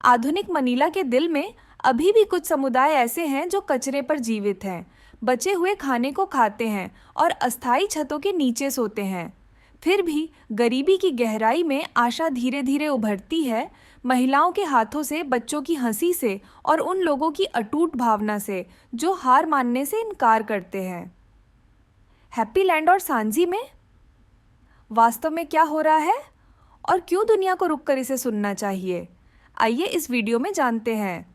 आधुनिक मनीला के दिल में अभी भी कुछ समुदाय ऐसे हैं जो कचरे पर जीवित हैं, बचे हुए खाने को खाते हैं और अस्थायी छतों के नीचे सोते हैं। फिर भी गरीबी की गहराई में आशा धीरे धीरे उभरती है, महिलाओं के हाथों से, बच्चों की हंसी से और उन लोगों की अटूट भावना से जो हार मानने से इनकार करते हैं। हैप्पी लैंड और सांझी में वास्तव में क्या हो रहा है और क्यों दुनिया को रुककर इसे सुनना चाहिए? आइए इस वीडियो में जानते हैं।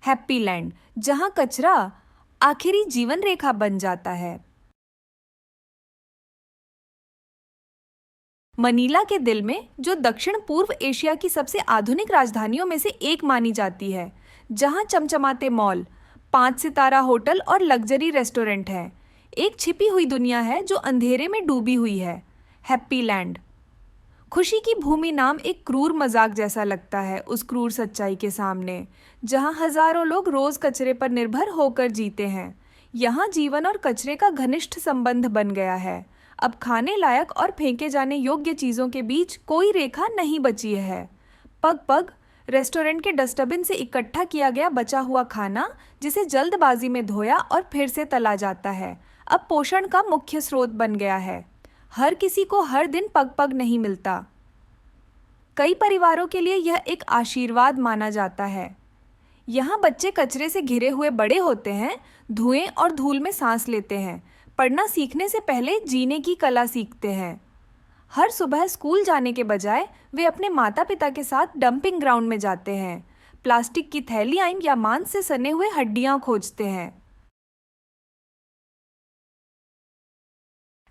हैप्पी लैंड, जहां कचरा आखिरी जीवन रेखा बन जाता है। मनीला के दिल में, जो दक्षिण पूर्व एशिया की सबसे आधुनिक राजधानियों में से एक मानी जाती है, जहां चमचमाते मॉल, 5 सितारा होटल और लग्जरी रेस्टोरेंट हैं, एक छिपी हुई दुनिया है जो अंधेरे में डूबी हुई है। हैप्पी लैंड खुशी की भूमि नाम एक क्रूर मजाक जैसा लगता है उस क्रूर सच्चाई के सामने, जहां हजारों लोग रोज कचरे पर निर्भर होकर जीते हैं। यहाँ जीवन और कचरे का घनिष्ठ संबंध बन गया है। अब खाने लायक और फेंके जाने योग्य चीजों के बीच कोई रेखा नहीं बची है। पग पग रेस्टोरेंट के डस्टबिन से इकट्ठा किया गया बचा हुआ खाना, जिसे जल्दबाजी में धोया और फिर से तला जाता है, अब पोषण का मुख्य स्रोत बन गया है। हर किसी को हर दिन पग पग नहीं मिलता। कई परिवारों के लिए यह एक आशीर्वाद माना जाता है। यहाँ बच्चे कचरे से घिरे हुए बड़े होते हैं, धुएं और धूल में सांस लेते हैं, पढ़ना सीखने से पहले जीने की कला सीखते हैं। हर सुबह स्कूल जाने के बजाय वे अपने माता पिता के साथ डंपिंग ग्राउंड में जाते हैं, प्लास्टिक की थैलियां या मांस से सने हुए हड्डियां खोजते हैं।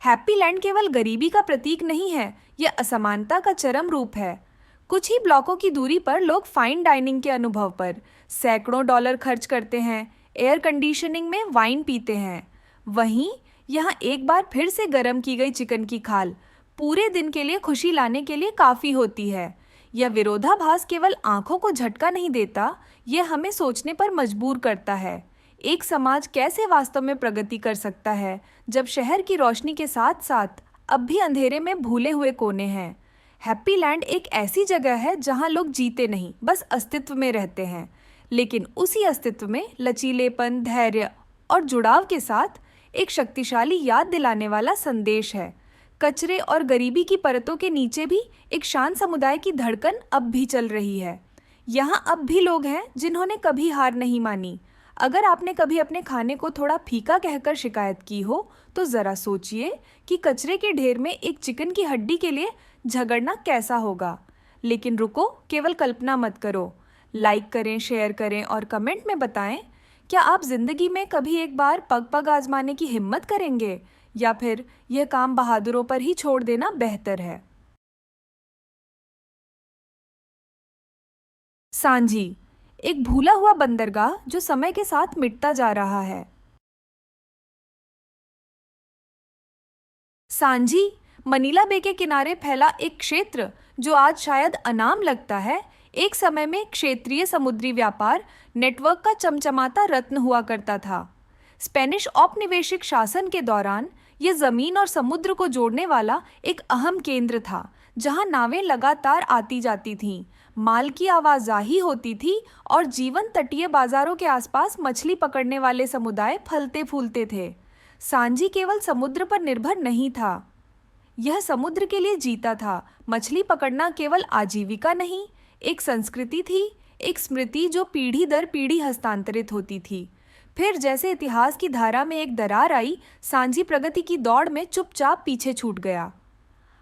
हैप्पी लैंड केवल गरीबी का प्रतीक नहीं है, यह असमानता का चरम रूप है। कुछ ही ब्लॉकों की दूरी पर लोग फाइन डाइनिंग के अनुभव पर सैकड़ों डॉलर खर्च करते हैं, एयर कंडीशनिंग में वाइन पीते हैं। वहीं यहाँ एक बार फिर से गर्म की गई चिकन की खाल पूरे दिन के लिए खुशी लाने के लिए काफ़ी होती है। यह विरोधाभास केवल आंखों को झटका नहीं देता, यह हमें सोचने पर मजबूर करता है। एक समाज कैसे वास्तव में प्रगति कर सकता है जब शहर की रोशनी के साथ साथ अब भी अंधेरे में भूले हुए कोने हैं। हैप्पी लैंड एक ऐसी जगह है जहां लोग जीते नहीं, बस अस्तित्व में रहते हैं, लेकिन उसी अस्तित्व में लचीलेपन, धैर्य और जुड़ाव के साथ एक शक्तिशाली याद दिलाने वाला संदेश है। कचरे और गरीबी की परतों के नीचे भी एक शांत समुदाय की धड़कन अब भी चल रही है। यहाँ अब भी लोग हैं जिन्होंने कभी हार नहीं मानी। अगर आपने कभी अपने खाने को थोड़ा फीका कहकर शिकायत की हो, तो ज़रा सोचिए कि कचरे के ढेर में एक चिकन की हड्डी के लिए झगड़ना कैसा होगा। लेकिन रुको, केवल कल्पना मत करो। लाइक करें, शेयर करें और कमेंट में बताएं, क्या आप जिंदगी में कभी एक बार पग पग आजमाने की हिम्मत करेंगे, या फिर यह काम बहादुरों पर ही छोड़ देना बेहतर है। सांझी, एक भूला हुआ बंदरगाह जो समय के साथ मिटता जा रहा है। सांझी मनीला बे के किनारे फैला एक क्षेत्र जो आज शायद अनाम लगता है, एक समय में क्षेत्रीय समुद्री व्यापार नेटवर्क का चमचमाता रत्न हुआ करता था। स्पेनिश औपनिवेशिक शासन के दौरान यह जमीन और समुद्र को जोड़ने वाला एक अहम केंद्र था, जहां नावें लगातार आती जाती थीं, माल की आवाजाही होती थी और जीवन तटीय बाजारों के आसपास मछली पकड़ने वाले समुदाय फलते फूलते थे। सांझी केवल समुद्र पर निर्भर नहीं था, यह समुद्र के लिए जीता था। मछली पकड़ना केवल आजीविका नहीं, एक संस्कृति थी, एक स्मृति जो पीढ़ी दर पीढ़ी हस्तांतरित होती थी। फिर जैसे इतिहास की धारा में एक दरार आई, सांझी प्रगति की दौड़ में चुपचाप पीछे छूट गया।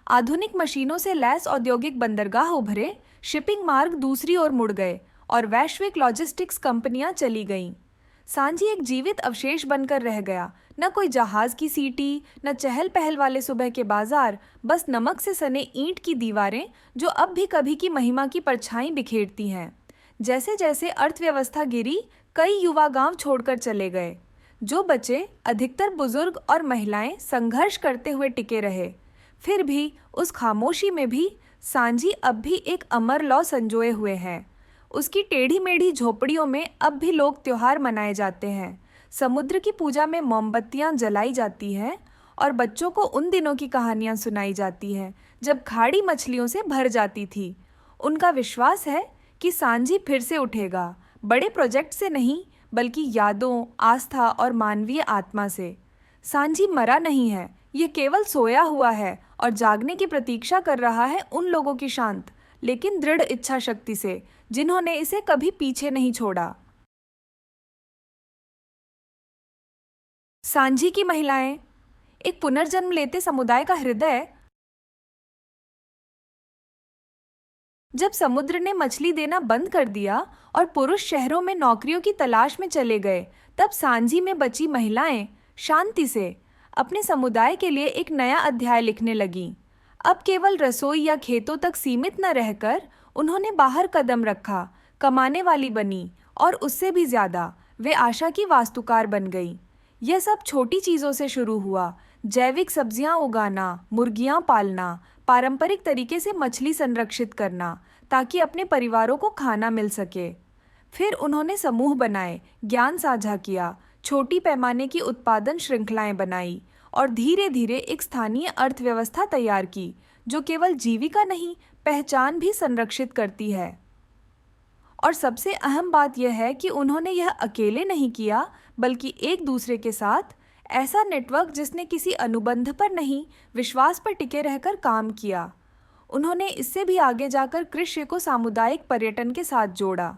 आधुनिक मशीनों से लैस औद्योगिक बंदरगाह उभरे, शिपिंग मार्ग दूसरी ओर मुड़ गए और वैश्विक लॉजिस्टिक्स कंपनियां चली गईं। सांझी एक जीवित अवशेष बनकर रह गया, न कोई जहाज की सीटी, न चहल पहल वाले सुबह के बाजार, बस नमक से सने ईंट की दीवारें जो अब भी कभी की महिमा की परछाई बिखेरती हैं। जैसे जैसे अर्थव्यवस्था गिरी, कई युवा गांव छोड़कर चले गए। जो बचे, अधिकतर बुजुर्ग और महिलाएं, संघर्ष करते हुए टिके रहे। फिर भी उस खामोशी में भी सांझी अब भी एक अमर लौ संजोए हुए है। उसकी टेढ़ी मेढ़ी झोपड़ियों में अब भी लोग त्योहार मनाए जाते हैं, समुद्र की पूजा में मोमबत्तियां जलाई जाती हैं और बच्चों को उन दिनों की कहानियां सुनाई जाती हैं जब खाड़ी मछलियों से भर जाती थी। उनका विश्वास है कि सांझी फिर से उठेगा, बड़े प्रोजेक्ट से नहीं बल्कि यादों, आस्था और मानवीय आत्मा से। सांझी मरा नहीं है, ये केवल सोया हुआ है और जागने की प्रतीक्षा कर रहा है उन लोगों की शांत लेकिन दृढ़ इच्छा शक्ति से, जिन्होंने इसे कभी पीछे नहीं छोड़ा। सांझी की महिलाएं, एक पुनर्जन्म लेते समुदाय का हृदय। जब समुद्र ने मछली देना बंद कर दिया और पुरुष शहरों में नौकरियों की तलाश में चले गए, तब सांझी में बची महिलाएं शांति से अपने समुदाय के लिए एक नया अध्याय लिखने लगीं। अब केवल रसोई या खेतों तक सीमित न रहकर उन्होंने बाहर कदम रखा, कमाने वाली बनी और उससे भी ज्यादा वे आशा की वास्तुकार बन गईं। यह सब छोटी चीजों से शुरू हुआ। जैविक सब्जियां उगाना, मुर्गियां पालना, पारंपरिक तरीके से मछली संरक्षित करना ताकि अपने परिवारों को खाना मिल सके। फिर उन्होंने समूह बनाए, ज्ञान साझा किया, छोटी पैमाने की उत्पादन श्रृंखलाएं बनाई और धीरे धीरे एक स्थानीय अर्थव्यवस्था तैयार की जो केवल जीविका नहीं, पहचान भी संरक्षित करती है। और सबसे अहम बात यह है कि उन्होंने यह अकेले नहीं किया बल्कि एक दूसरे के साथ, ऐसा नेटवर्क जिसने किसी अनुबंध पर नहीं, विश्वास पर टिके रहकर काम किया। उन्होंने इससे भी आगे जाकर कृषि को सामुदायिक पर्यटन के साथ जोड़ा।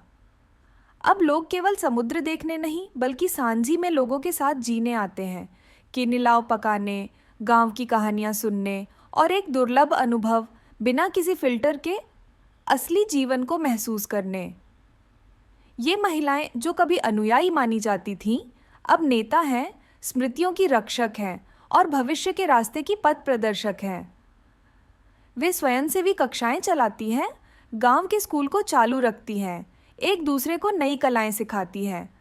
अब लोग केवल समुद्र देखने नहीं बल्कि सांझी में लोगों के साथ जीने आते हैं, किनिलाव पकाने, गांव की कहानियां सुनने और एक दुर्लभ अनुभव बिना किसी फिल्टर के असली जीवन को महसूस करने। ये महिलाएं जो कभी अनुयायी मानी जाती थीं, अब नेता हैं, स्मृतियों की रक्षक हैं और भविष्य के रास्ते की पथ प्रदर्शक हैं। वे स्वयंसेवी कक्षाएं चलाती हैं, गांव के स्कूल को चालू रखती हैं, एक दूसरे को नई कलाएं सिखाती हैं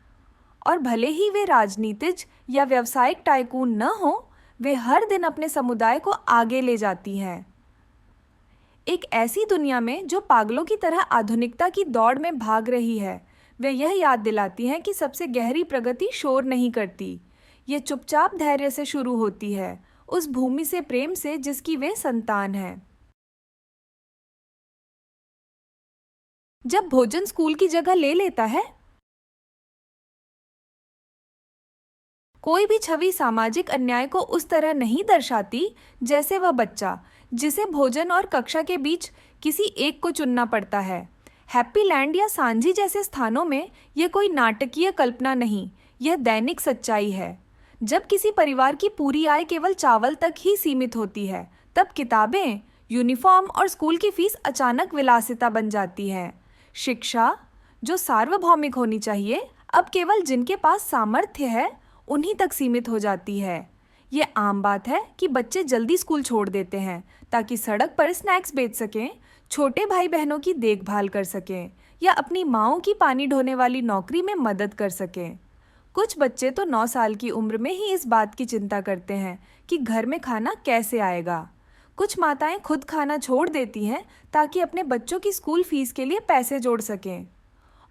और भले ही वे राजनीतिज या व्यावसायिक टाइकून न हो, वे हर दिन अपने समुदाय को आगे ले जाती हैं। एक ऐसी दुनिया में जो पागलों की तरह आधुनिकता की दौड़ में भाग रही है, वे यह याद दिलाती हैं कि सबसे गहरी प्रगति शोर नहीं करती, ये चुपचाप धैर्य से शुरू होती है, उस भूमि से प्रेम से जिसकी वे संतान हैं। जब भोजन स्कूल की जगह ले लेता है, कोई भी छवि सामाजिक अन्याय को उस तरह नहीं दर्शाती जैसे वह बच्चा जिसे भोजन और कक्षा के बीच किसी एक को चुनना पड़ता है। हैप्पी लैंड या सांझी जैसे स्थानों में यह कोई नाटकीय कल्पना नहीं, यह दैनिक सच्चाई है। जब किसी परिवार की पूरी आय केवल चावल तक ही सीमित होती है, तब किताबें, यूनिफॉर्म और स्कूल की फीस अचानक विलासिता बन जाती है। शिक्षा, जो सार्वभौमिक होनी चाहिए, अब केवल जिनके पास सामर्थ्य है उन्हीं तक सीमित हो जाती है। ये आम बात है कि बच्चे जल्दी स्कूल छोड़ देते हैं ताकि सड़क पर स्नैक्स बेच सकें, छोटे भाई बहनों की देखभाल कर सकें या अपनी माँओं की पानी ढोने वाली नौकरी में मदद कर सकें। कुछ बच्चे तो 9 साल की उम्र में ही इस बात की चिंता करते हैं कि घर में खाना कैसे आएगा। कुछ माताएं खुद खाना छोड़ देती हैं ताकि अपने बच्चों की स्कूल फीस के लिए पैसे जोड़ सकें।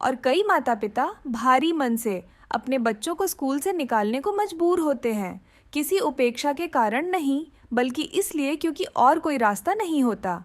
और कई माता पिता भारी मन से अपने बच्चों को स्कूल से निकालने को मजबूर होते हैं, किसी उपेक्षा के कारण नहीं बल्कि इसलिए क्योंकि और कोई रास्ता नहीं होता।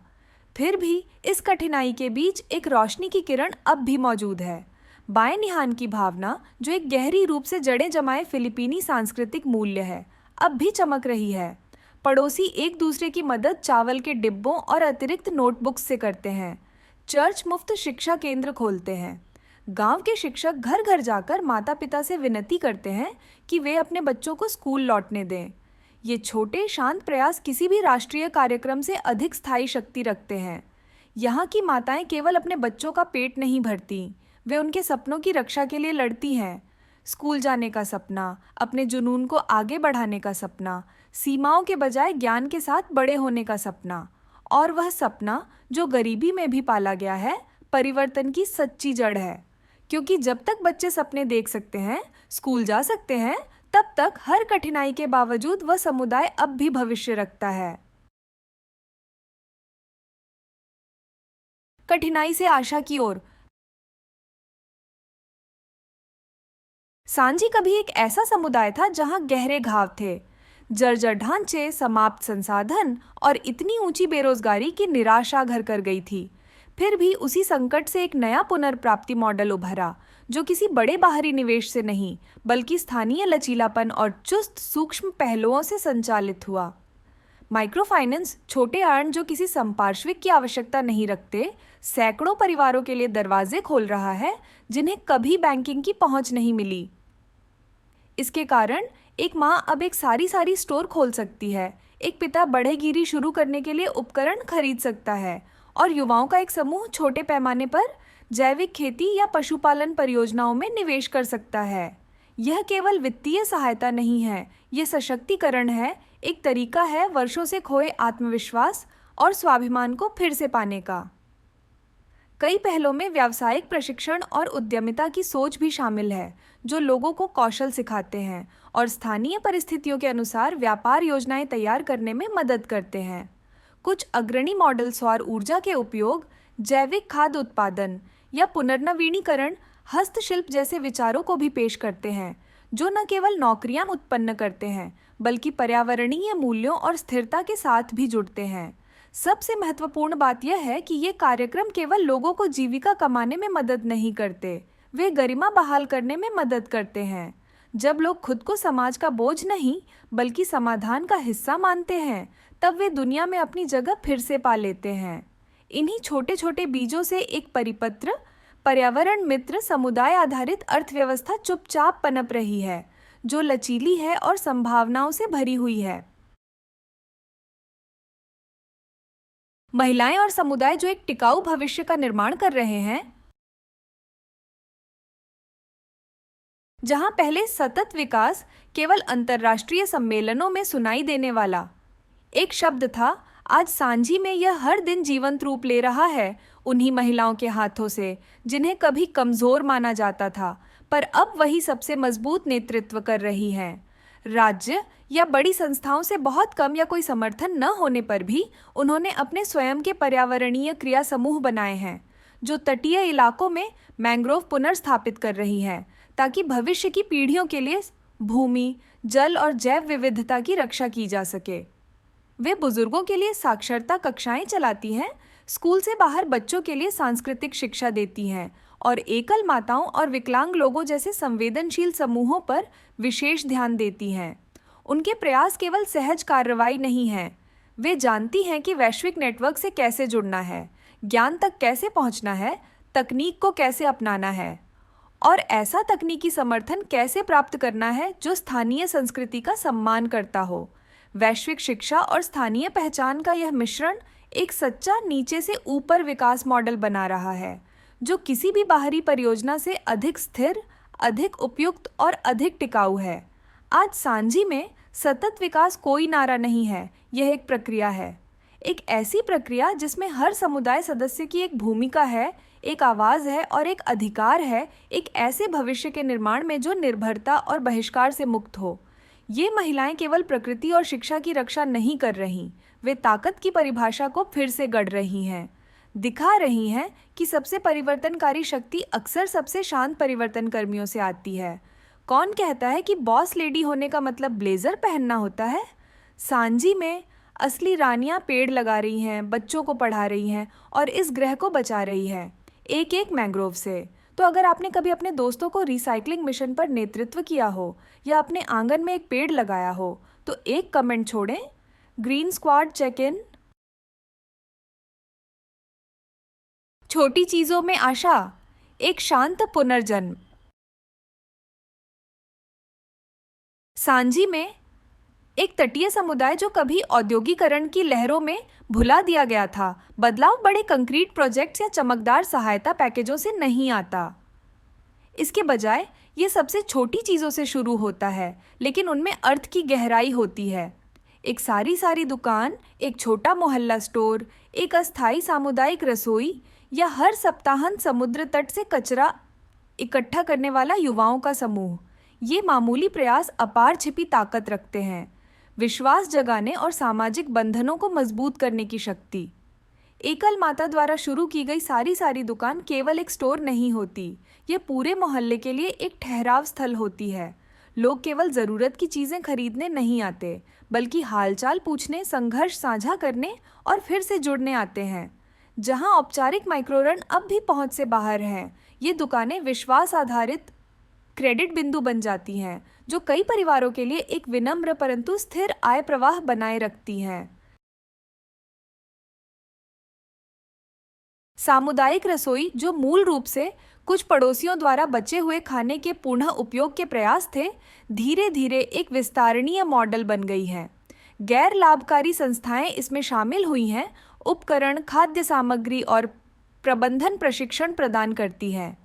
फिर भी इस कठिनाई के बीच एक रोशनी की किरण अब भी मौजूद है। बाएं निहान की भावना, जो एक गहरी रूप से जड़ें जमाए फिलिपीनी सांस्कृतिक मूल्य है, अब भी चमक रही है। पड़ोसी एक दूसरे की मदद चावल के डिब्बों और अतिरिक्त नोटबुक्स से करते हैं। चर्च मुफ्त शिक्षा केंद्र खोलते हैं। गांव के शिक्षक घर घर जाकर माता पिता से विनती करते हैं कि वे अपने बच्चों को स्कूल लौटने दें। ये छोटे शांत प्रयास किसी भी राष्ट्रीय कार्यक्रम से अधिक स्थायी शक्ति रखते हैं। यहाँ की माताएं केवल अपने बच्चों का पेट नहीं भरती, वे उनके सपनों की रक्षा के लिए लड़ती हैं। स्कूल जाने का सपना, अपने जुनून को आगे बढ़ाने का सपना, सीमाओं के बजाय ज्ञान के साथ बड़े होने का सपना, और वह सपना जो गरीबी में भी पाला गया है, परिवर्तन की सच्ची जड़ है। क्योंकि जब तक बच्चे सपने देख सकते हैं, स्कूल जा सकते हैं, तब तक हर कठिनाई के बावजूद वह समुदाय अब भी भविष्य रखता है। कठिनाई से आशा की ओर। सांझी कभी एक ऐसा समुदाय था जहां गहरे घाव थे, जर्जर ढांचे, समाप्त संसाधन और इतनी ऊंची बेरोजगारी की निराशा घर कर गई थी। फिर भी उसी संकट से एक नया पुनर्प्राप्ति मॉडल उभरा, जो किसी बड़े बाहरी निवेश से नहीं बल्कि स्थानीय लचीलापन और चुस्त सूक्ष्म पहलुओं से संचालित हुआ। माइक्रो फाइनेंस छोटे ऋण जो किसी संपार्श्विक की आवश्यकता नहीं रखते, सैकड़ों परिवारों के लिए दरवाजे खोल रहा है जिन्हें कभी बैंकिंग की पहुंच नहीं मिली। इसके कारण एक माँ अब एक सारी स्टोर खोल सकती है, एक पिता बढ़ईगीरी शुरू करने के लिए उपकरण खरीद सकता है और युवाओं का एक समूह छोटे पैमाने पर जैविक खेती या पशुपालन परियोजनाओं में निवेश कर सकता है। यह केवल वित्तीय सहायता नहीं है, यह सशक्तिकरण है, एक तरीका है वर्षों से खोए आत्मविश्वास और स्वाभिमान को फिर से पाने का। कई पहलों में व्यावसायिक प्रशिक्षण और उद्यमिता की सोच भी शामिल है, जो लोगों को कौशल सिखाते हैं और स्थानीय परिस्थितियों के अनुसार व्यापार योजनाएं तैयार करने में मदद करते हैं। कुछ अग्रणी मॉडल सौर ऊर्जा के उपयोग, जैविक खाद्य उत्पादन या पुनर्नवीनीकरण, हस्तशिल्प जैसे विचारों को भी पेश करते हैं, जो न केवल नौकरियां उत्पन्न करते हैं बल्कि पर्यावरणीय मूल्यों और स्थिरता के साथ भी जुड़ते हैं। सबसे महत्वपूर्ण बात यह है कि ये कार्यक्रम केवल लोगों को जीविका कमाने में मदद नहीं करते, वे गरिमा बहाल करने में मदद करते हैं। जब लोग खुद को समाज का बोझ नहीं बल्कि समाधान का हिस्सा मानते हैं, तब वे दुनिया में अपनी जगह फिर से पा लेते हैं। इन्हीं छोटे छोटे बीजों से एक परिपत्र, पर्यावरण मित्र, समुदाय आधारित अर्थव्यवस्था चुपचाप पनप रही है, जो लचीली है और संभावनाओं से भरी हुई है। महिलाएं और समुदाय जो एक टिकाऊ भविष्य का निर्माण कर रहे हैं, जहां पहले सतत विकास केवल अंतर्राष्ट्रीय सम्मेलनों में सुनाई देने वाला एक शब्द था, आज सांझी में यह हर दिन जीवंत रूप ले रहा है उन्हीं महिलाओं के हाथों से जिन्हें कभी कमजोर माना जाता था, पर अब वही सबसे मजबूत नेतृत्व कर रही हैं। राज्य या बड़ी संस्थाओं से बहुत कम या कोई समर्थन न होने पर भी उन्होंने अपने स्वयं के पर्यावरणीय क्रिया समूह बनाए हैं, जो तटीय इलाकों में मैंग्रोव पुनर्स्थापित कर रही हैं, ताकि भविष्य की पीढ़ियों के लिए भूमि, जल और जैव विविधता की रक्षा की जा सके। वे बुजुर्गों के लिए साक्षरता कक्षाएं चलाती हैं, स्कूल से बाहर बच्चों के लिए सांस्कृतिक शिक्षा देती हैं और एकल माताओं और विकलांग लोगों जैसे संवेदनशील समूहों पर विशेष ध्यान देती हैं। उनके प्रयास केवल सहज कार्रवाई नहीं है, वे जानती हैं कि वैश्विक नेटवर्क से कैसे जुड़ना है, ज्ञान तक कैसे पहुंचना है, तकनीक को कैसे अपनाना है और ऐसा तकनीकी समर्थन कैसे प्राप्त करना है जो स्थानीय संस्कृति का सम्मान करता हो। वैश्विक शिक्षा और स्थानीय पहचान का यह मिश्रण एक सच्चा नीचे से ऊपर विकास मॉडल बना रहा है, जो किसी भी बाहरी परियोजना से अधिक स्थिर, अधिक उपयुक्त और अधिक टिकाऊ है। आज सांझी में सतत विकास कोई नारा नहीं है, यह एक प्रक्रिया है, एक ऐसी प्रक्रिया जिसमें हर समुदाय सदस्य की एक भूमिका है, एक आवाज़ है और एक अधिकार है, एक ऐसे भविष्य के निर्माण में जो निर्भरता और बहिष्कार से मुक्त हो। ये महिलाएं केवल प्रकृति और शिक्षा की रक्षा नहीं कर रहीं, वे ताकत की परिभाषा को फिर से गढ़ रही हैं, दिखा रही हैं कि सबसे परिवर्तनकारी शक्ति अक्सर सबसे शांत परिवर्तन कर्मियों से आती है। कौन कहता है कि बॉस लेडी होने का मतलब ब्लेजर पहनना होता है? सांझी में असली रानियां पेड़ लगा रही हैं, बच्चों को पढ़ा रही हैं और इस ग्रह को बचा रही है, एक एक मैंग्रोव से। तो अगर आपने कभी अपने दोस्तों को रिसाइकलिंग मिशन पर नेतृत्व किया हो या अपने आंगन में एक पेड़ लगाया हो, तो एक कमेंट छोड़ें, ग्रीन स्क्वाड चेक इन। छोटी चीजों में आशा, एक शांत पुनर्जन्म। सांझी में एक तटीय समुदाय जो कभी औद्योगिकरण की लहरों में भुला दिया गया था। बदलाव बड़े कंक्रीट प्रोजेक्ट्स या चमकदार सहायता पैकेजों से नहीं आता, इसके बजाय ये सबसे छोटी चीज़ों से शुरू होता है, लेकिन उनमें अर्थ की गहराई होती है। एक सारी दुकान, एक छोटा मोहल्ला स्टोर, एक अस्थायी सामुदायिक रसोई या हर सप्ताहांत समुद्र तट से कचरा इकट्ठा करने वाला युवाओं का समूह। ये मामूली प्रयास अपार छिपी ताकत रखते हैं, विश्वास जगाने और सामाजिक बंधनों को मजबूत करने की शक्ति। एकल माता द्वारा शुरू की गई सारी दुकान केवल एक स्टोर नहीं होती, ये पूरे मोहल्ले के लिए एक ठहराव स्थल होती है। लोग केवल ज़रूरत की चीज़ें खरीदने नहीं आते, बल्कि हालचाल पूछने, संघर्ष साझा करने और फिर से जुड़ने आते हैं। जहां औपचारिक माइक्रोरण अब भी पहुंच से बाहर हैं, ये दुकानें विश्वास आधारित क्रेडिट बिंदु बन जाती हैं, जो कई परिवारों के लिए एक विनम्र परंतु स्थिर आय प्रवाह बनाए रखती हैं। सामुदायिक रसोई, जो मूल रूप से कुछ पड़ोसियों द्वारा बचे हुए खाने के पुनः उपयोग के प्रयास थे, धीरे धीरे एक विस्तारणीय मॉडल बन गई है। गैर लाभकारी संस्थाएं इसमें शामिल हुई हैं, उपकरण, खाद्य सामग्री और प्रबंधन प्रशिक्षण प्रदान करती हैं।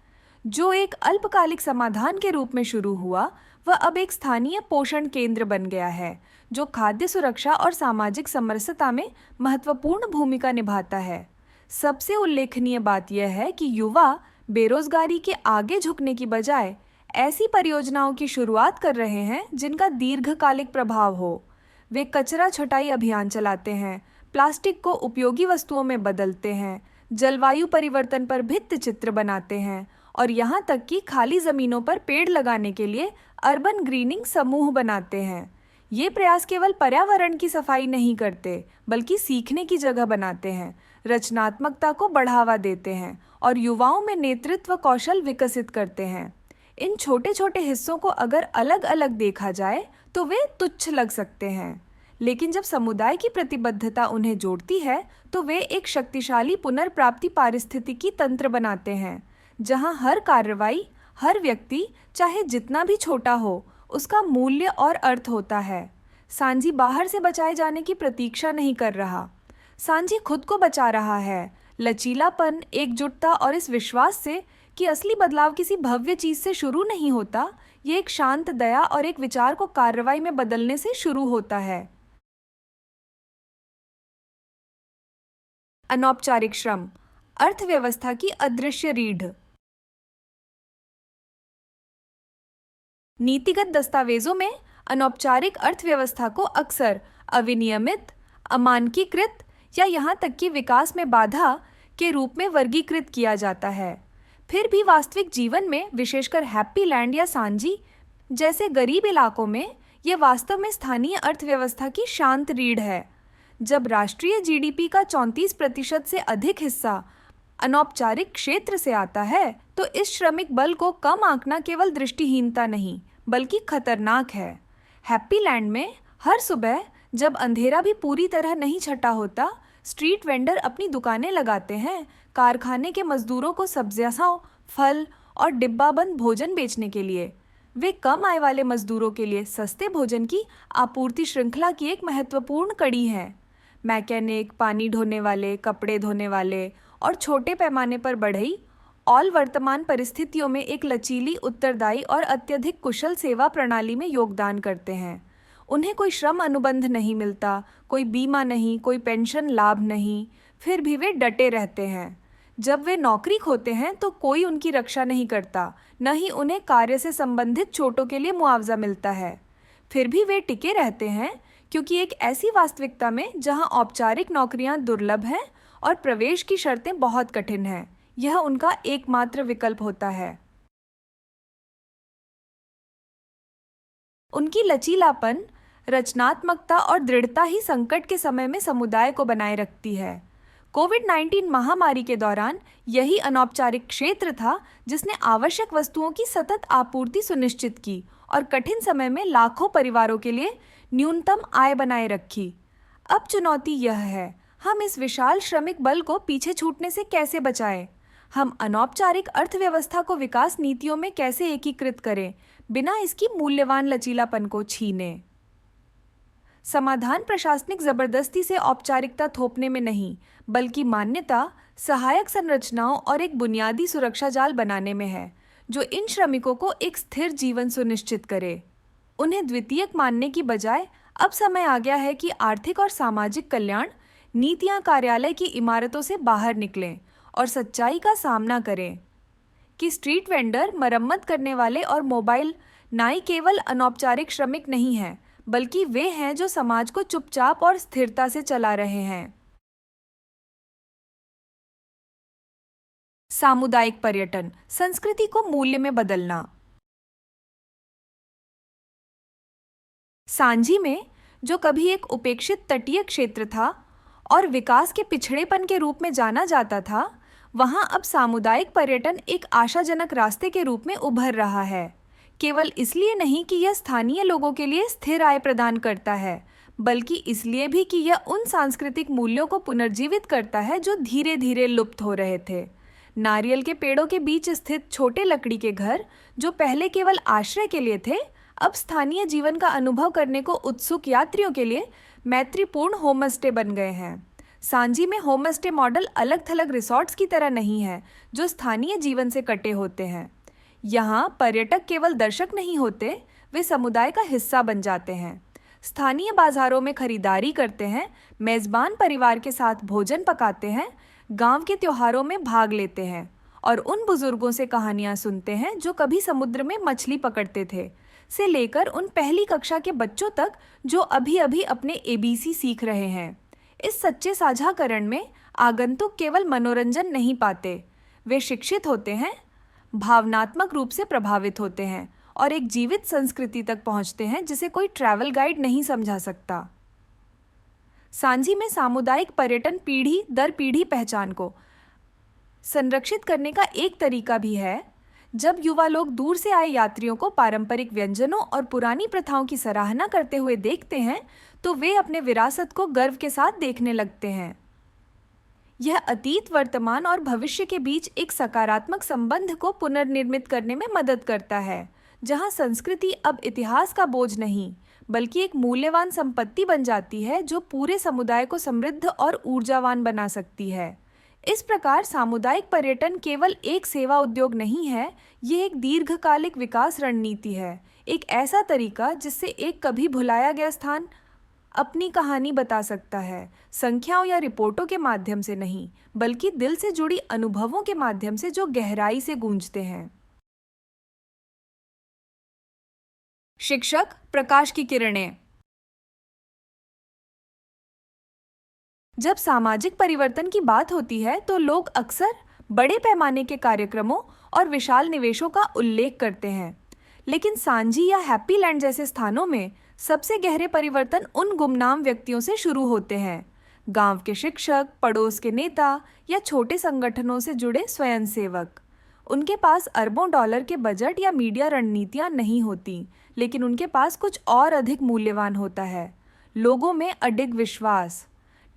जो एक अल्पकालिक समाधान के रूप में शुरू हुआ, वह अब एक स्थानीय पोषण केंद्र बन गया है, जो खाद्य सुरक्षा और सामाजिक समरसता में महत्वपूर्ण भूमिका निभाता है। सबसे उल्लेखनीय बात यह है कि युवा बेरोजगारी के आगे झुकने की बजाय ऐसी परियोजनाओं की शुरुआत कर रहे हैं जिनका दीर्घकालिक प्रभाव हो। वे कचरा छँटाई अभियान चलाते हैं, प्लास्टिक को उपयोगी वस्तुओं में बदलते हैं, जलवायु परिवर्तन पर भित्ति चित्र बनाते हैं और यहाँ तक कि खाली जमीनों पर पेड़ लगाने के लिए अर्बन ग्रीनिंग समूह बनाते हैं। ये प्रयास केवल पर्यावरण की सफाई नहीं करते, बल्कि सीखने की जगह बनाते हैं, रचनात्मकता को बढ़ावा देते हैं और युवाओं में नेतृत्व कौशल विकसित करते हैं। इन छोटे छोटे हिस्सों को अगर अलग अलग देखा जाए तो वे तुच्छ लग सकते हैं, लेकिन जब समुदाय की प्रतिबद्धता उन्हें जोड़ती है तो वे एक शक्तिशाली पुनर्प्राप्ति पारिस्थितिकी तंत्र बनाते हैं, जहां हर कार्रवाई, हर व्यक्ति, चाहे जितना भी छोटा हो, उसका मूल्य और अर्थ होता है। सांझी बाहर से बचाए जाने की प्रतीक्षा नहीं कर रहा, सांझी खुद को बचा रहा है। लचीलापन, एकजुटता और इस विश्वास से कि असली बदलाव किसी भव्य चीज से शुरू नहीं होता, ये एक शांत दया और एक विचार को कार्रवाई में बदलने से शुरू होता है। अनौपचारिक श्रम, अर्थव्यवस्था की अदृश्य रीढ़। नीतिगत दस्तावेजों में अनौपचारिक अर्थव्यवस्था को अक्सर अविनियमित, अमानकीकृत या यहाँ तक कि विकास में बाधा के रूप में वर्गीकृत किया जाता है। फिर भी वास्तविक जीवन में, विशेषकर हैप्पी लैंड या सांझी जैसे गरीब इलाकों में, यह वास्तव में स्थानीय अर्थव्यवस्था की शांत रीढ़ है। जब राष्ट्रीय जीडीपी का 34% से अधिक हिस्सा अनौपचारिक क्षेत्र से आता है, तो इस श्रमिक बल को कम आंकना केवल दृष्टिहीनता नहीं, बल्कि खतरनाक है। हैप्पी लैंड में हर सुबह जब अंधेरा भी पूरी तरह नहीं छटा होता, स्ट्रीट वेंडर अपनी दुकानें लगाते हैं, कारखाने के मजदूरों को सब्जियां, फल और डिब्बाबंद भोजन बेचने के लिए। वे कम आय वाले मजदूरों के लिए सस्ते भोजन की आपूर्ति श्रृंखला की एक महत्वपूर्ण कड़ी है। मैकेनिक, पानी ढोने वाले, कपड़े धोने वाले और छोटे पैमाने पर बढ़ई ऑल वर्तमान परिस्थितियों में एक लचीली, उत्तरदायी और अत्यधिक कुशल सेवा प्रणाली में योगदान करते हैं। उन्हें कोई श्रम अनुबंध नहीं मिलता, कोई बीमा नहीं, कोई पेंशन लाभ नहीं, फिर भी वे डटे रहते हैं। जब वे नौकरी खोते हैं तो कोई उनकी रक्षा नहीं करता, न ही उन्हें कार्य से संबंधित चोटों के लिए मुआवजा मिलता है। फिर भी वे टिके रहते हैं, क्योंकि एक ऐसी वास्तविकता में जहां औपचारिक नौकरियां दुर्लभ हैं और प्रवेश की शर्तें बहुत कठिन हैं, यह उनका एकमात्र विकल्प होता है। उनकी लचीलापन, रचनात्मकता और दृढ़ता ही संकट के समय में समुदाय को बनाए रखती है। कोविड-19 महामारी के दौरान यही अनौपचारिक क्षेत्र था जिसने आवश्यक वस्तुओं की सतत आपूर्ति सुनिश्चित की और कठिन समय में लाखों परिवारों के लिए न्यूनतम आय बनाए रखी। अब चुनौती यह है, हम इस विशाल श्रमिक बल को पीछे छूटने से कैसे बचाएं? हम अनौपचारिक अर्थव्यवस्था को विकास नीतियों में कैसे एकीकृत करें, बिना इसकी मूल्यवान लचीलापन को छीने? समाधान प्रशासनिक जबरदस्ती से औपचारिकता थोपने में नहीं, बल्कि मान्यता, सहायक संरचनाओं और एक बुनियादी सुरक्षा जाल बनाने में है, जो इन श्रमिकों को एक स्थिर जीवन सुनिश्चित करे। उन्हें द्वितीयक मानने की बजाय अब समय आ गया है कि आर्थिक और सामाजिक कल्याण नीतियां कार्यालय की इमारतों से बाहर निकलें और सच्चाई का सामना करें कि स्ट्रीट वेंडर, मरम्मत करने वाले और मोबाइल नाई केवल अनौपचारिक श्रमिक नहीं हैं, बल्कि वे हैं जो समाज को चुपचाप और स्थिरता से चला रहे हैं। सामुदायिक पर्यटन, संस्कृति को मूल्य में बदलना। सांझी में जो कभी एक उपेक्षित तटीय क्षेत्र था और विकास के पिछड़ेपन के रूप में जाना जाता था, वहां अब सामुदायिक पर्यटन एक आशाजनक रास्ते के रूप में उभर रहा है। केवल इसलिए नहीं कि यह स्थानीय लोगों के लिए स्थिर आय प्रदान करता है, बल्कि इसलिए भी कि यह उन सांस्कृतिक मूल्यों को पुनर्जीवित करता है जो धीरे धीरे लुप्त हो रहे थे। नारियल के पेड़ों के बीच स्थित छोटे लकड़ी के घर, जो पहले केवल आश्रय के लिए थे, अब स्थानीय जीवन का अनुभव करने को उत्सुक यात्रियों के लिए मैत्रीपूर्ण होमस्टे बन गए हैं। सांची में होमस्टे मॉडल अलग थलग रिसॉर्ट्स की तरह नहीं है जो स्थानीय जीवन से कटे होते हैं। यहाँ पर्यटक केवल दर्शक नहीं होते, वे समुदाय का हिस्सा बन जाते हैं। स्थानीय बाजारों में खरीदारी करते हैं, मेजबान परिवार के साथ भोजन पकाते हैं, गांव के त्योहारों में भाग लेते हैं और उन बुजुर्गों से कहानियां सुनते हैं जो कभी समुद्र में मछली पकड़ते थे, से लेकर उन पहली कक्षा के बच्चों तक जो अभी अभी अपने एबीसी सीख रहे हैं। इस सच्चे साझाकरण में आगंतुक केवल मनोरंजन नहीं पाते, वे शिक्षित होते हैं, भावनात्मक रूप से प्रभावित होते हैं और एक जीवित संस्कृति तक पहुंचते हैं जिसे कोई ट्रैवल गाइड नहीं समझा सकता। सांची में सामुदायिक पर्यटन पीढ़ी दर पीढ़ी पहचान को संरक्षित करने का एक तरीका भी है। जब युवा लोग दूर से आए यात्रियों को पारंपरिक व्यंजनों और पुरानी प्रथाओं की सराहना करते हुए देखते हैं, तो वे अपने विरासत को गर्व के साथ देखने लगते हैं। यह अतीत, वर्तमान और भविष्य के बीच एक सकारात्मक संबंध को पुनर्निर्मित करने में मदद करता है, जहां संस्कृति अब इतिहास का बोझ नहीं, बल्कि एक मूल्यवान संपत्ति बन जाती है जो पूरे समुदाय को समृद्ध और ऊर्जावान बना सकती है। इस प्रकार सामुदायिक पर्यटन केवल एक सेवा उद्योग नहीं है, ये एक दीर्घकालिक विकास रणनीति है, एक ऐसा तरीका जिससे एक कभी भुलाया गया स्थान अपनी कहानी बता सकता है, संख्याओं या रिपोर्टों के माध्यम से नहीं, बल्कि दिल से जुड़ी अनुभवों के माध्यम से जो गहराई से गूंजते हैं। शिक्षक प्रकाश की किरणें। जब सामाजिक परिवर्तन की बात होती है तो लोग अक्सर बड़े पैमाने के कार्यक्रमों और विशाल निवेशों का उल्लेख करते हैं, लेकिन सांची या हैप्पी लैंड जैसे स्थानों में सबसे गहरे परिवर्तन उन गुमनाम व्यक्तियों से शुरू होते हैं। गांव के शिक्षक, पड़ोस के नेता या छोटे संगठनों से जुड़े स्वयंसेवक। उनके पास अरबों डॉलर के बजट या मीडिया रणनीतियां नहीं होती, लेकिन उनके पास कुछ और अधिक मूल्यवान होता है, लोगों में अडिग विश्वास।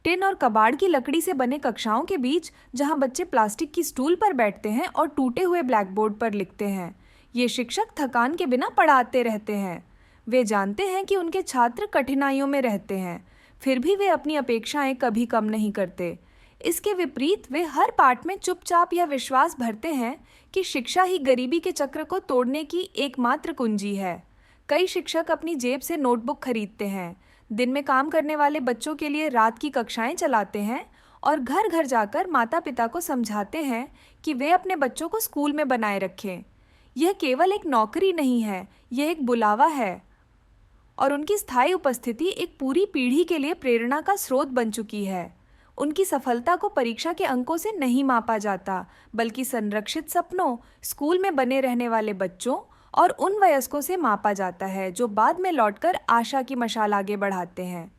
टिन और कबाड़ की लकड़ी से बने कक्षाओं के बीच जहां बच्चे प्लास्टिक की स्टूल पर बैठते हैं और टूटे हुए ब्लैक बोर्ड पर लिखते हैं, ये शिक्षक थकान के बिना पढ़ाते रहते हैं। वे जानते हैं कि उनके छात्र कठिनाइयों में रहते हैं, फिर भी वे अपनी अपेक्षाएं कभी कम नहीं करते। इसके विपरीत वे हर पाठ में चुपचाप यह विश्वास भरते हैं कि शिक्षा ही गरीबी के चक्र को तोड़ने की एकमात्र कुंजी है। कई शिक्षक अपनी जेब से नोटबुक खरीदते हैं, दिन में काम करने वाले बच्चों के लिए रात की कक्षाएं चलाते हैं और घर घर जाकर माता पिता को समझाते हैं कि वे अपने बच्चों को स्कूल में बनाए रखें। यह केवल एक नौकरी नहीं है, यह एक बुलावा है और उनकी स्थायी उपस्थिति एक पूरी पीढ़ी के लिए प्रेरणा का स्रोत बन चुकी है। उनकी सफलता को परीक्षा के अंकों से नहीं मापा जाता, बल्कि संरक्षित सपनों, स्कूल में बने रहने वाले बच्चों और उन वयस्कों से मापा जाता है जो बाद में लौटकर आशा की मशाल आगे बढ़ाते हैं।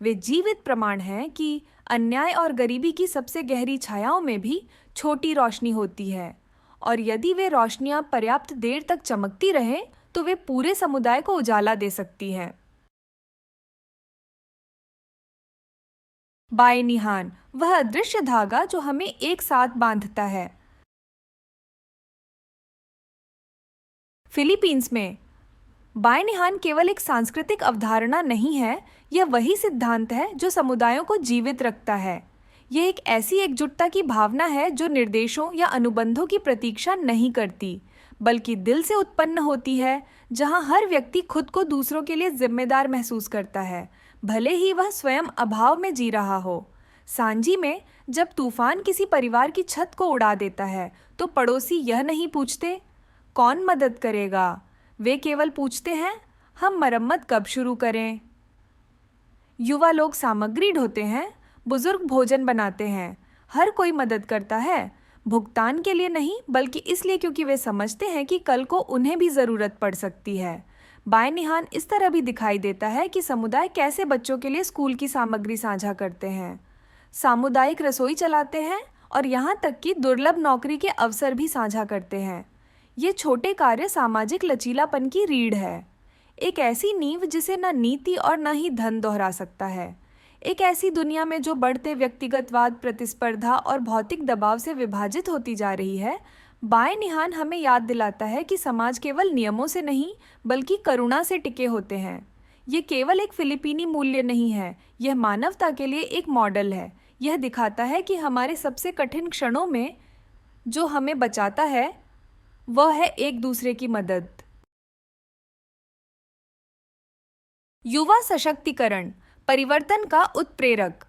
वे जीवित प्रमाण हैं कि अन्याय और गरीबी की सबसे गहरी छायाओं में भी छोटी रोशनी होती है, और यदि वे रोशनियां पर्याप्त देर तक चमकती रहें तो वे पूरे समुदाय को उजाला दे सकती हैं। बाय निहान, वह अदृश्य धागा जो हमें एक साथ बांधता है। फिलीपींस में बाय निहान केवल एक सांस्कृतिक अवधारणा नहीं है, यह वही सिद्धांत है जो समुदायों को जीवित रखता है। यह एक ऐसी एकजुटता की भावना है जो निर्देशों या अनुबंधों की प्रतीक्षा नहीं करती, बल्कि दिल से उत्पन्न होती है, जहां हर व्यक्ति खुद को दूसरों के लिए जिम्मेदार महसूस करता है, भले ही वह स्वयं अभाव में जी रहा हो। सांची में जब तूफान किसी परिवार की छत को उड़ा देता है तो पड़ोसी यह नहीं पूछते कौन मदद करेगा, वे केवल पूछते हैं हम मरम्मत कब शुरू करें। युवा लोग सामग्री ढोते हैं, बुजुर्ग भोजन बनाते हैं, हर कोई मदद करता है, भुगतान के लिए नहीं बल्कि इसलिए क्योंकि वे समझते हैं कि कल को उन्हें भी ज़रूरत पड़ सकती है। बाएं निहान इस तरह भी दिखाई देता है कि समुदाय कैसे बच्चों के लिए स्कूल की सामग्री साझा करते हैं, सामुदायिक रसोई चलाते हैं और यहाँ तक कि दुर्लभ नौकरी के अवसर भी साझा करते हैं। ये छोटे कार्य सामाजिक लचीलापन की रीढ़ है, एक ऐसी नींव जिसे न नीति और न ही धन दोहरा सकता है। एक ऐसी दुनिया में जो बढ़ते व्यक्तिगतवाद, प्रतिस्पर्धा और भौतिक दबाव से विभाजित होती जा रही है, बाएं निहान हमें याद दिलाता है कि समाज केवल नियमों से नहीं बल्कि करुणा से टिके होते हैं। ये केवल एक फिलिपीनी मूल्य नहीं है, यह मानवता के लिए एक मॉडल है। यह दिखाता है कि हमारे सबसे कठिन क्षणों में जो हमें बचाता है वह है एक दूसरे की मदद। युवा सशक्तिकरण, परिवर्तन का उत्प्रेरक।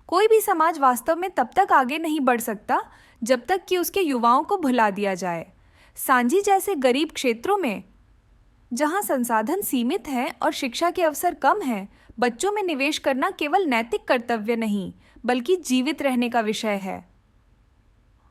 कोई भी समाज वास्तव में तब तक आगे नहीं बढ़ सकता जब तक कि उसके युवाओं को भुला दिया जाए। सांझी जैसे गरीब क्षेत्रों में जहां संसाधन सीमित हैं और शिक्षा के अवसर कम हैं, बच्चों में निवेश करना केवल नैतिक कर्तव्य नहीं बल्कि जीवित रहने का विषय है।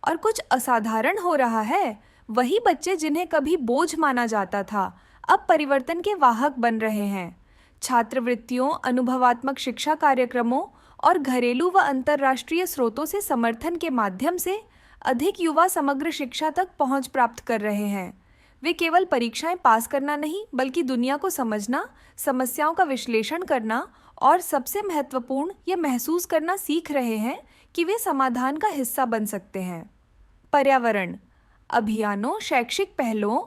और कुछ असाधारण हो रहा है। वही बच्चे जिन्हें कभी बोझ माना जाता था अब परिवर्तन के वाहक बन रहे हैं। छात्रवृत्तियों, अनुभवात्मक शिक्षा कार्यक्रमों और घरेलू व अंतर्राष्ट्रीय स्रोतों से समर्थन के माध्यम से अधिक युवा समग्र शिक्षा तक पहुंच प्राप्त कर रहे हैं। वे केवल परीक्षाएं पास करना नहीं बल्कि दुनिया को समझना, समस्याओं का विश्लेषण करना और सबसे महत्वपूर्ण यह महसूस करना सीख रहे हैं कि वे समाधान का हिस्सा बन सकते हैं। पर्यावरण अभियानों, शैक्षिक पहलों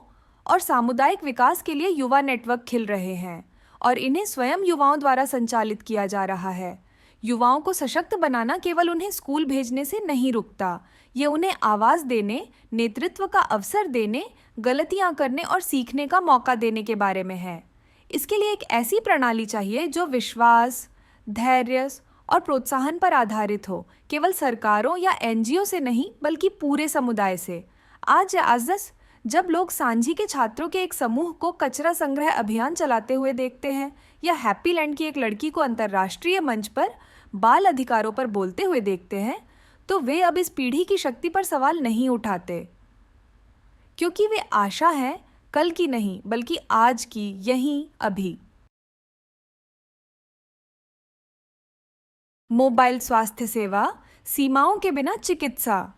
और सामुदायिक विकास के लिए युवा नेटवर्क खिल रहे हैं और इन्हें स्वयं युवाओं द्वारा संचालित किया जा रहा है। युवाओं को सशक्त बनाना केवल उन्हें स्कूल भेजने से नहीं रुकता, ये उन्हें आवाज़ देने, नेतृत्व का अवसर देने, गलतियां करने और सीखने का मौका देने के बारे में है। इसके लिए एक ऐसी प्रणाली चाहिए जो विश्वास, धैर्य और प्रोत्साहन पर आधारित हो, केवल सरकारों या एनजीओ से नहीं बल्कि पूरे समुदाय से। आज या आजस जब लोग सांझी के छात्रों के एक समूह को कचरा संग्रह अभियान चलाते हुए देखते हैं या हैप्पी लैंड की एक लड़की को अंतर्राष्ट्रीय मंच पर बाल अधिकारों पर बोलते हुए देखते हैं, तो वे अब इस पीढ़ी की शक्ति पर सवाल नहीं उठाते, क्योंकि वे आशा है कल की नहीं बल्कि आज की, यहीं अभी। मोबाइल स्वास्थ्य सेवा, सीमाओं के बिना चिकित्सा।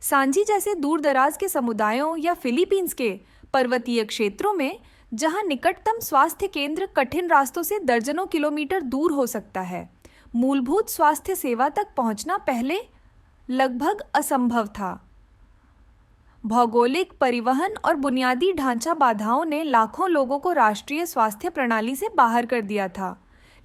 सांझी जैसे दूर दराज के समुदायों या फिलीपींस के पर्वतीय क्षेत्रों में जहां निकटतम स्वास्थ्य केंद्र कठिन रास्तों से दर्जनों किलोमीटर दूर हो सकता है, मूलभूत स्वास्थ्य सेवा तक पहुंचना पहले लगभग असंभव था। भौगोलिक, परिवहन और बुनियादी ढांचा बाधाओं ने लाखों लोगों को राष्ट्रीय स्वास्थ्य प्रणाली से बाहर कर दिया था।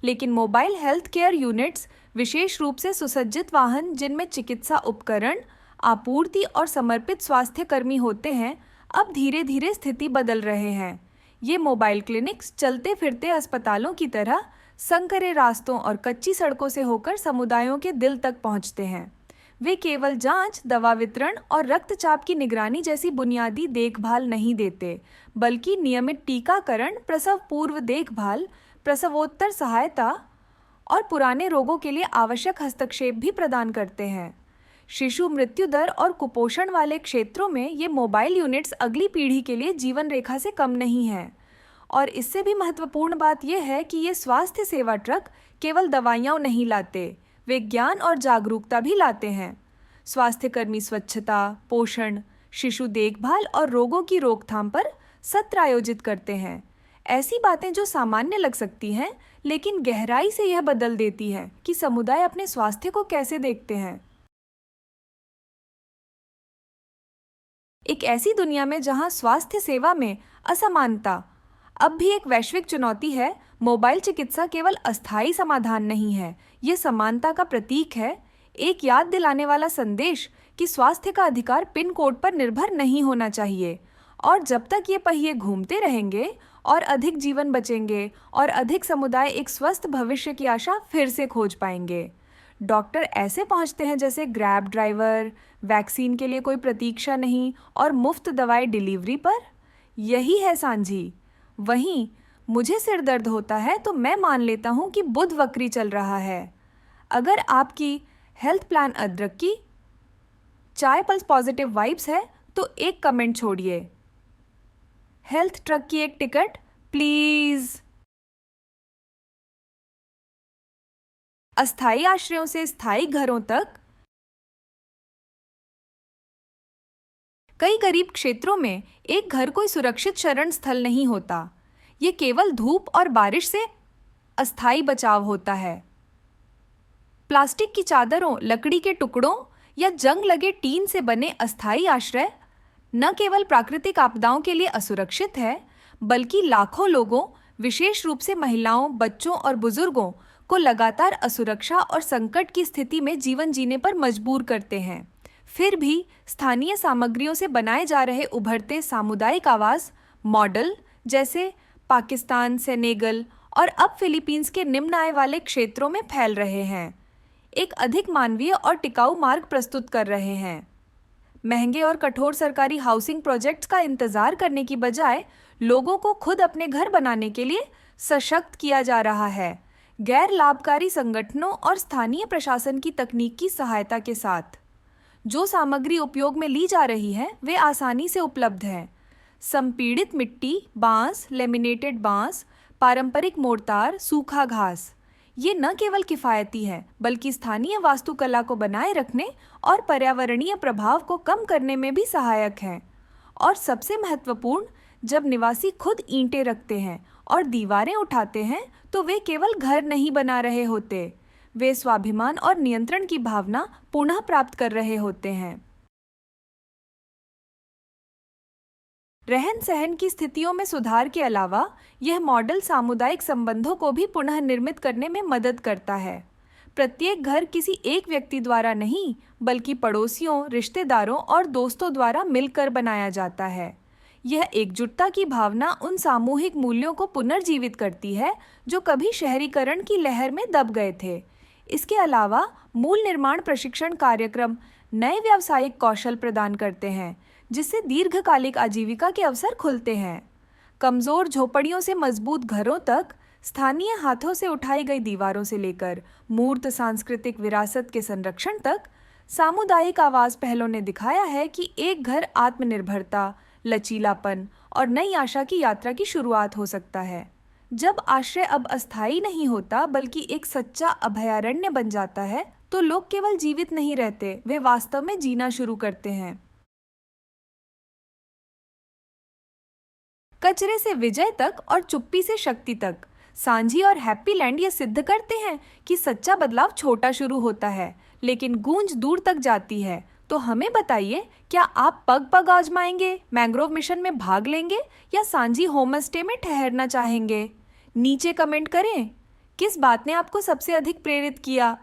लेकिन मोबाइल हेल्थ केयर यूनिट्स, विशेष रूप से सुसज्जित वाहन जिनमें चिकित्सा उपकरण, आपूर्ति और समर्पित स्वास्थ्य कर्मी होते हैं, अब धीरे धीरे स्थिति बदल रहे हैं। ये मोबाइल क्लिनिक्स चलते फिरते अस्पतालों की तरह संकरे रास्तों और कच्ची सड़कों से होकर समुदायों के दिल तक पहुंचते हैं। वे केवल जांच, दवा वितरण और रक्तचाप की निगरानी जैसी बुनियादी देखभाल नहीं देते, बल्कि नियमित टीकाकरण, प्रसव पूर्व देखभाल, प्रसवोत्तर सहायता और पुराने रोगों के लिए आवश्यक हस्तक्षेप भी प्रदान करते हैं। शिशु मृत्यु दर और कुपोषण वाले क्षेत्रों में ये मोबाइल यूनिट्स अगली पीढ़ी के लिए जीवन रेखा से कम नहीं हैं। और इससे भी महत्वपूर्ण बात यह है कि ये स्वास्थ्य सेवा ट्रक केवल दवाइयाँ नहीं लाते, वे ज्ञान और जागरूकता भी लाते हैं। स्वास्थ्यकर्मी स्वच्छता, पोषण, शिशु देखभाल और रोगों की रोकथाम पर सत्र आयोजित करते हैं। ऐसी बातें जो सामान्य लग सकती हैं, लेकिन गहराई से यह बदल देती हैं कि समुदाय अपने स्वास्थ्य को कैसे देखते हैं। एक ऐसी दुनिया में जहां स्वास्थ्य सेवा में असमानता अब भी एक वैश्विक चुनौती है, मोबाइल चिकित्सा केवल अस्थायी समाधान नहीं है, ये समानता का प्रतीक है, एक याद दिलाने वाला संदेश कि स्वास्थ्य का अधिकार पिन कोड पर निर्भर नहीं होना चाहिए। और जब तक ये पहिए घूमते रहेंगे और अधिक जीवन बचेंगे और अधिक समुदाय एक स्वस्थ भविष्य की आशा फिर से खोज पाएंगे। डॉक्टर ऐसे पहुंचते हैं जैसे ग्रैब ड्राइवर, वैक्सीन के लिए कोई प्रतीक्षा नहीं और मुफ्त दवाई डिलीवरी पर। यही है सांझी। वहीं मुझे सिर दर्द होता है तो मैं मान लेता हूँ कि बुध वक्री चल रहा है। अगर आपकी हेल्थ प्लान अदरक की चाय पल्स पॉजिटिव वाइब्स है तो एक कमेंट छोड़िए। हेल्थ ट्रक की एक टिकट प्लीज। अस्थायी आश्रयों से स्थायी घरों तक। कई गरीब क्षेत्रों में एक घर कोई सुरक्षित शरण स्थल नहीं होता। ये केवल धूप और बारिश से अस्थायी बचाव होता है। प्लास्टिक की चादरों, लकड़ी के टुकड़ों या जंग लगे टीन से बने अस्थायी आश्रय न केवल प्राकृतिक आपदाओं के लिए असुरक्षित है, बल्कि लाखों लोगों, विशेष रूप से महिलाओं, बच्चों और बुजुर्गों को लगातार असुरक्षा और संकट की स्थिति में जीवन जीने पर मजबूर करते हैं। फिर भी स्थानीय सामग्रियों से बनाए जा रहे उभरते सामुदायिक आवास मॉडल, जैसे पाकिस्तान, सेनेगल और अब फिलीपींस के निम्न आय वाले क्षेत्रों में फैल रहे हैं, एक अधिक मानवीय और टिकाऊ मार्ग प्रस्तुत कर रहे हैं। महंगे और कठोर सरकारी हाउसिंग प्रोजेक्ट्स का इंतजार करने की बजाय लोगों को खुद अपने घर बनाने के लिए सशक्त किया जा रहा है, गैर लाभकारी संगठनों और स्थानीय प्रशासन की तकनीक की सहायता के साथ। जो सामग्री उपयोग में ली जा रही है वे आसानी से उपलब्ध हैं। संपीड़ित मिट्टी, बांस, लेमिनेटेड बांस, पारंपरिक मोर्टार, सूखा घास, ये न केवल किफ़ायती है बल्कि स्थानीय वास्तुकला को बनाए रखने और पर्यावरणीय प्रभाव को कम करने में भी सहायक हैं। और सबसे महत्वपूर्ण, जब निवासी खुद ईंटें रखते हैं और दीवारें उठाते हैं तो वे केवल घर नहीं बना रहे होते, वे स्वाभिमान और नियंत्रण की भावना पुनः प्राप्त कर रहे होते हैं। रहन सहन की स्थितियों में सुधार के अलावा यह मॉडल सामुदायिक संबंधों को भी पुनः निर्मित करने में मदद करता है। प्रत्येक घर किसी एक व्यक्ति द्वारा नहीं, बल्कि पड़ोसियों, रिश्तेदारों और दोस्तों द्वारा मिलकर बनाया जाता है। यह एकजुटता की भावना उन सामूहिक मूल्यों को पुनर्जीवित करती है जो कभी शहरीकरण की लहर में दब गए थे। इसके अलावा मूल निर्माण प्रशिक्षण कार्यक्रम नए व्यावसायिक कौशल प्रदान करते हैं, जिससे दीर्घकालिक आजीविका के अवसर खुलते हैं। कमज़ोर झोपड़ियों से मजबूत घरों तक, स्थानीय हाथों से उठाई गई दीवारों से लेकर मूर्त सांस्कृतिक विरासत के संरक्षण तक, सामुदायिक आवास पहलों ने दिखाया है कि एक घर आत्मनिर्भरता, लचीलापन और नई आशा की यात्रा की शुरुआत हो सकता है। जब आश्रय अब अस्थायी नहीं होता बल्कि एक सच्चा अभयारण्य बन जाता है, तो लोग केवल जीवित नहीं रहते, वे वास्तव में जीना शुरू करते हैं। कचरे से विजय तक और चुप्पी से शक्ति तक, सांझी और हैप्पी लैंड ये सिद्ध करते हैं कि सच्चा बदलाव छोटा शुरू होता है लेकिन गूंज दूर तक जाती है। तो हमें बताइए, क्या आप पग पग आजमाएंगे, मैंग्रोव मिशन में भाग लेंगे या सांझी होमस्टे में ठहरना चाहेंगे? नीचे कमेंट करें। किस बात ने आपको सबसे अधिक प्रेरित किया?